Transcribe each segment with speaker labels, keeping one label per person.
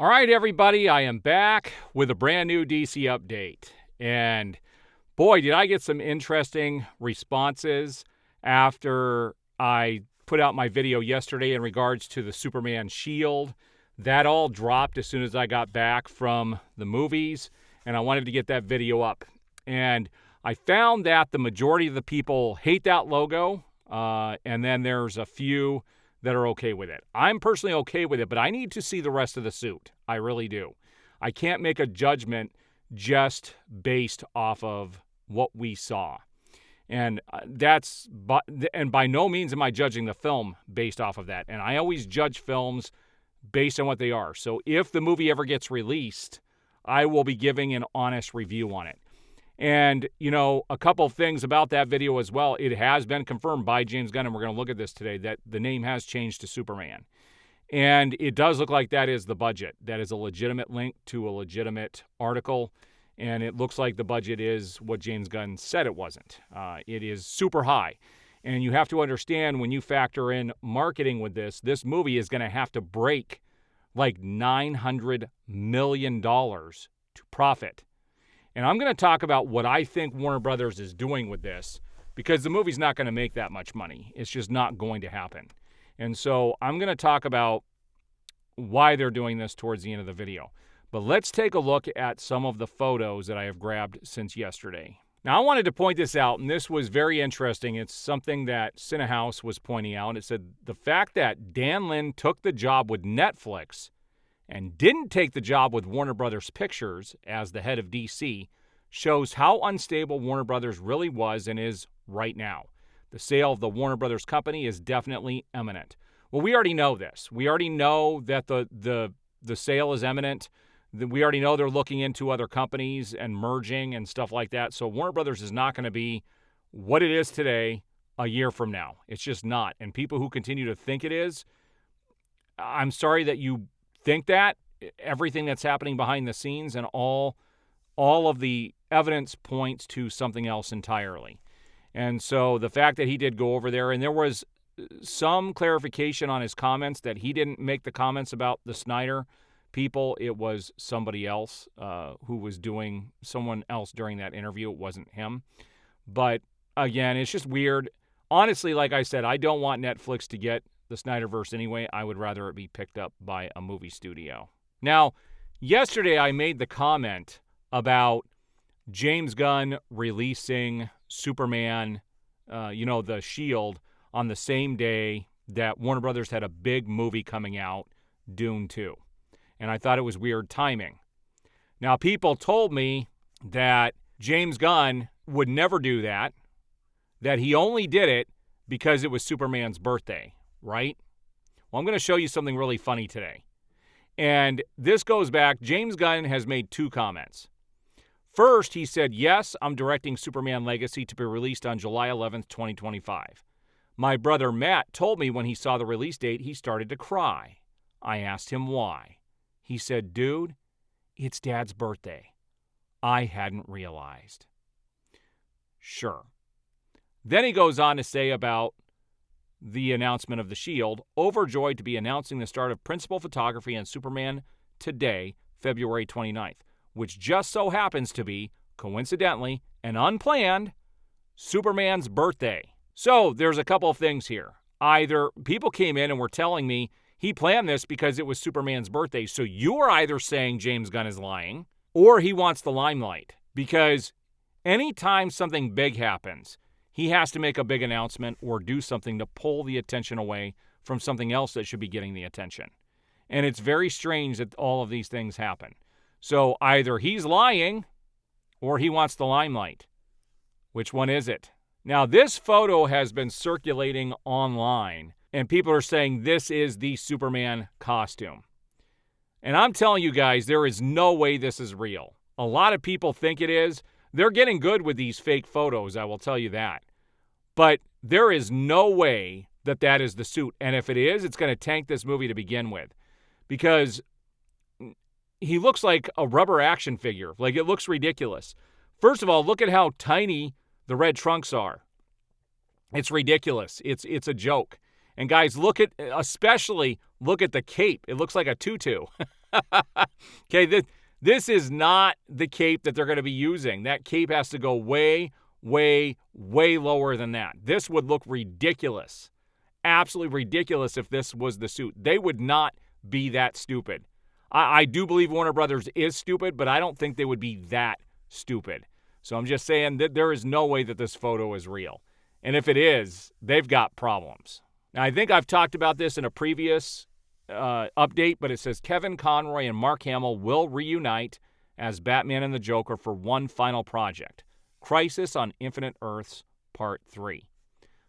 Speaker 1: All right, everybody, I am back with a brand new DC update. And boy, did I get some interesting responses after I put out my video yesterday in regards to the Superman shield. That all dropped as soon as I got back from the movies, and I wanted to get that video up. And I found that the majority of the people hate that logo, and then there's a few that are okay with it. I'm personally okay with it, but I need to see the rest of the suit. I really do. I can't make a judgment just based off of what we saw. And by no means am I judging the film based off of that. And I always judge films based on what they are. So if the movie ever gets released, I will be giving an honest review on it. And, a couple of things about that video as well. It has been confirmed by James Gunn, and we're going to look at this today, that the name has changed to Superman. And it does look like that is the budget. That is a legitimate link to a legitimate article. And it looks like the budget is what James Gunn said it wasn't. It is super high. And you have to understand, when you factor in marketing with this movie is going to have to break like $900 million to profit. And I'm going to talk about what I think Warner Brothers is doing with this, because the movie's not going to make that much money. It's just not going to happen. And so I'm going to talk about why they're doing this towards the end of the video. But let's take a look at some of the photos that I have grabbed since yesterday. Now, I wanted to point this out, and this was very interesting. It's something that Cinehouse was pointing out. It said the fact that Dan Lin took the job with Netflix and didn't take the job with Warner Brothers Pictures as the head of DC shows how unstable Warner Brothers really was and is right now. The sale of the Warner Brothers company is definitely imminent. Well, we already know this. We already know that the sale is imminent. We already know they're looking into other companies and merging and stuff like that. So Warner Brothers is not going to be what it is today a year from now. It's just not. And people who continue to think it is, I'm sorry that you think that. Everything that's happening behind the scenes and all of the evidence points to something else entirely. And so the fact that he did go over there, and there was some clarification on his comments that he didn't make the comments about the Snyder people. It was somebody else who was doing someone else during that interview. It wasn't him. But again, it's just weird. Honestly, like I said, I don't want Netflix to get the Snyderverse anyway. I would rather it be picked up by a movie studio. Now, yesterday I made the comment about James Gunn releasing Superman, the Shield, on the same day that Warner Brothers had a big movie coming out, Dune 2. And I thought it was weird timing. Now, people told me that James Gunn would never do that he only did it because it was Superman's birthday, right? Well, I'm going to show you something really funny today. And this goes back, James Gunn has made two comments. First, he said, yes, I'm directing Superman Legacy to be released on July 11th, 2025. My brother Matt told me when he saw the release date, he started to cry. I asked him why. He said, dude, it's Dad's birthday. I hadn't realized. Sure. Then he goes on to say about the announcement of the Shield, overjoyed to be announcing the start of principal photography on Superman today, February 29th, which just so happens to be, coincidentally and unplanned, Superman's birthday. So there's a couple of things here. Either people came in and were telling me he planned this because it was Superman's birthday, so you're either saying James Gunn is lying or he wants the limelight, because anytime something big happens, he has to make a big announcement or do something to pull the attention away from something else that should be getting the attention. And it's very strange that all of these things happen. So either he's lying or he wants the limelight. Which one is it? Now, this photo has been circulating online, and people are saying this is the Superman costume. And I'm telling you guys, there is no way this is real. A lot of people think it is. They're getting good with these fake photos, I will tell you that. But there is no way that that is the suit. And if it is, it's going to tank this movie to begin with. Because he looks like a rubber action figure. Like, it looks ridiculous. First of all, look at how tiny the red trunks are. It's ridiculous. It's a joke. And guys, especially look at the cape. It looks like a tutu. Okay, this is not the cape that they're going to be using. That cape has to go way, way, way lower than that. This would look ridiculous. Absolutely ridiculous if this was the suit. They would not be that stupid. I do believe Warner Brothers is stupid, but I don't think they would be that stupid. So I'm just saying that there is no way that this photo is real. And if it is, they've got problems. Now, I think I've talked about this in a previous update, but it says Kevin Conroy and Mark Hamill will reunite as Batman and the Joker for one final project, Crisis on Infinite Earths Part 3.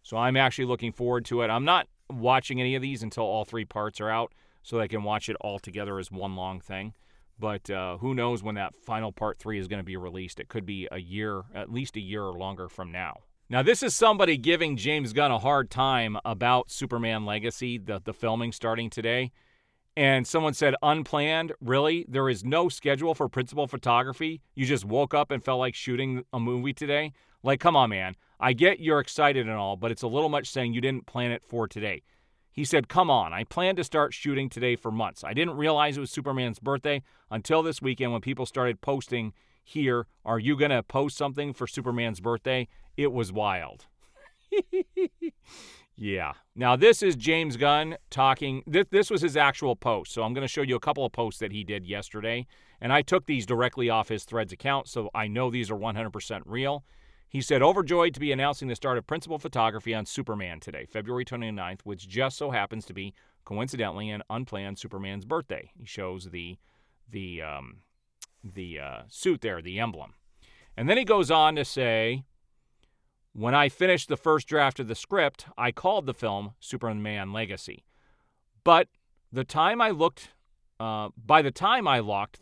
Speaker 1: So I'm actually looking forward to it. I'm not watching any of these until all 3 parts are out, so I can watch it all together as one long thing. But who knows when that final Part 3 is going to be released. It could be a year, at least a year or longer from now. Now, this is somebody giving James Gunn a hard time about Superman Legacy, the filming starting today. And someone said, unplanned? Really? There is no schedule for principal photography? You just woke up and felt like shooting a movie today? Like, come on, man. I get you're excited and all, but it's a little much saying you didn't plan it for today. He said, come on, I planned to start shooting today for months. I didn't realize it was Superman's birthday until this weekend when people started posting here, are you going to post something for Superman's birthday? It was wild. Yeah. Now, this is James Gunn talking. This was his actual post, so I'm going to show you a couple of posts that he did yesterday, and I took these directly off his Threads account, so I know these are 100% real. He said, overjoyed to be announcing the start of principal photography on Superman today, February 29th, which just so happens to be, coincidentally, an unplanned Superman's birthday. He shows the suit there, the emblem. And then he goes on to say, when I finished the first draft of the script, I called the film Superman Legacy. But by the time I locked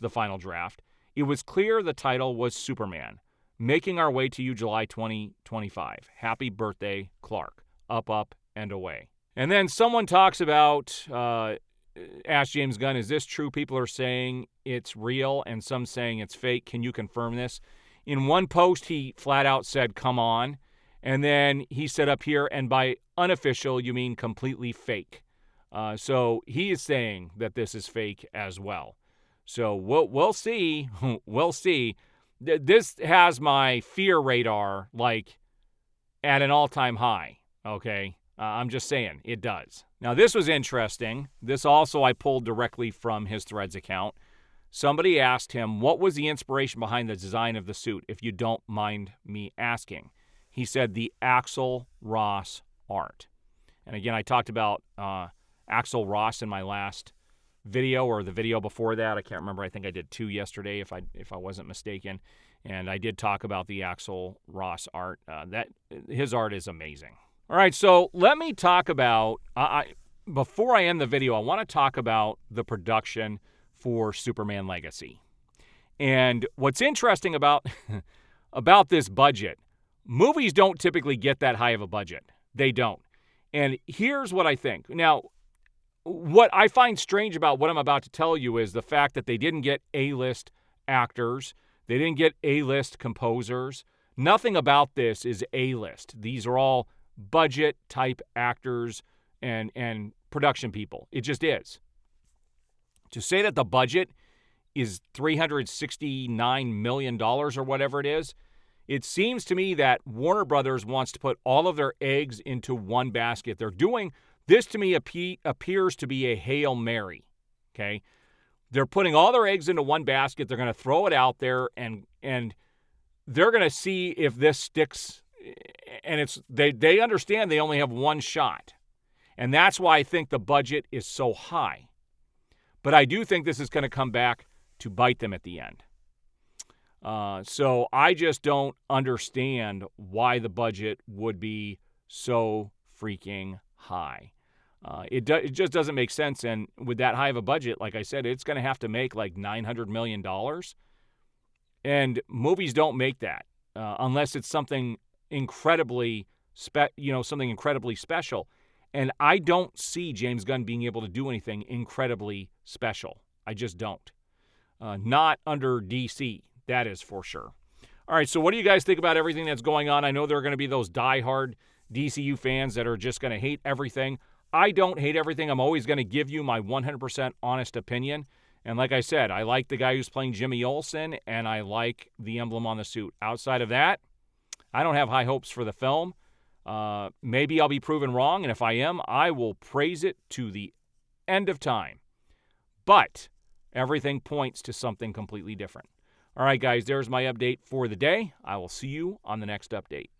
Speaker 1: the final draft, it was clear the title was Superman. Making our way to you July 2025. Happy birthday, Clark. Up, up, and away. And then someone talks about, ask James Gunn, is this true? People are saying it's real and some saying it's fake. Can you confirm this? In one post, he flat out said, come on. And then he said up here, and by unofficial, you mean completely fake. So he is saying that this is fake as well. So we'll see. We'll see. This has my fear radar, like, at an all-time high, okay? I'm just saying, it does. Now, this was interesting. This also I pulled directly from his Threads account. Somebody asked him, what was the inspiration behind the design of the suit, if you don't mind me asking? He said, the Axl Ross art. And again, I talked about Axl Ross in my last video, or the video before that. I can't remember. I think I did 2 yesterday, if I wasn't mistaken. And I did talk about the Axl Ross art. That his art is amazing. All right, so let me talk about. Before I end the video, I want to talk about the production for Superman Legacy. And what's interesting about about this budget, movies don't typically get that high of a budget. They don't. And here's what I think. Now, what I find strange about what I'm about to tell you is the fact that they didn't get A-list actors. They didn't get A-list composers. Nothing about this is A-list. These are all budget-type actors and production people. It just is. To say that the budget is $369 million or whatever it is, it seems to me that Warner Brothers wants to put all of their eggs into one basket. They're doing this, to me, appears to be a Hail Mary, okay? They're putting all their eggs into one basket. They're going to throw it out there, and they're going to see if this sticks. And they understand they only have one shot. And that's why I think the budget is so high. But I do think this is going to come back to bite them at the end. So I just don't understand why the budget would be so freaking high. It just doesn't make sense. And with that high of a budget, like I said, it's going to have to make like $900 million. And movies don't make that unless it's something incredibly special. And I don't see James Gunn being able to do anything incredibly special. I just don't. Not under DC, that is for sure. All right, so what do you guys think about everything that's going on? I know there are going to be those diehard DCU fans that are just going to hate everything. I don't hate everything. I'm always going to give you my 100% honest opinion. And like I said, I like the guy who's playing Jimmy Olsen, and I like the emblem on the suit. Outside of that, I don't have high hopes for the film. Maybe I'll be proven wrong, and if I am, I will praise it to the end of time. But everything points to something completely different. All right, guys, there's my update for the day. I will see you on the next update.